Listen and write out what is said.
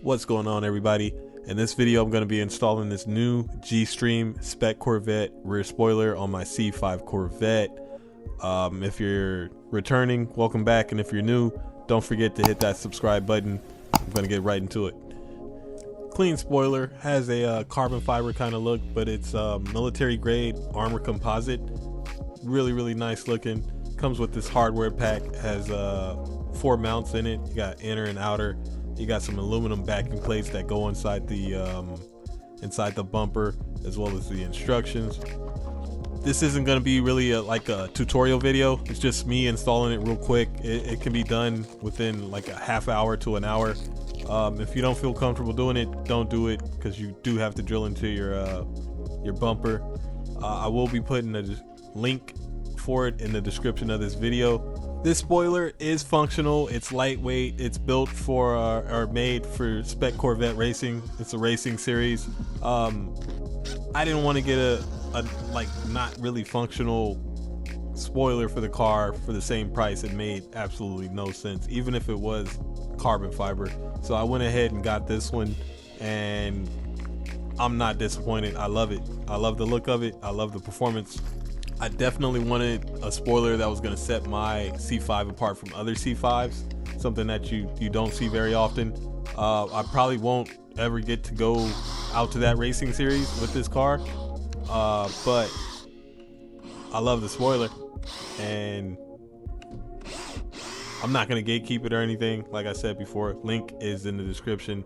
What's going on, everybody? In this video I'm going to be installing this new G-Stream spec Corvette rear spoiler on my C5 Corvette. If you're returning, welcome back, and if you're new, don't forget to hit that subscribe button. I'm going to get right into it. Clean spoiler, has a carbon fiber kind of look, but it's military grade armor composite. Really nice looking. Comes with this hardware pack, has 4 mounts in it. You got inner and outer. You got some aluminum backing plates that go inside the bumper, as well as the instructions. This isn't going to be really like a tutorial video. It's just me installing it real quick. It can be done within like a half hour to an hour. If you don't feel comfortable doing it, don't do it, because you do have to drill into your bumper. I will be putting a link for it in the description of this video. This spoiler is functional. It's lightweight. It's built for or made for spec Corvette racing. It's a racing series. I didn't want to get a like not really functional spoiler for the car for the same price. It made absolutely no sense, even if it was carbon fiber. So I went ahead and got this one, and I'm not disappointed. I love it. I love the look of it. I love the performance. I definitely wanted a spoiler that was going to set my C5 apart from other C5s, something that you don't see very often. I probably won't ever get to go out to that racing series with this car, but I love the spoiler, and I'm not going to gatekeep it or anything. Like I said before, link is in the description.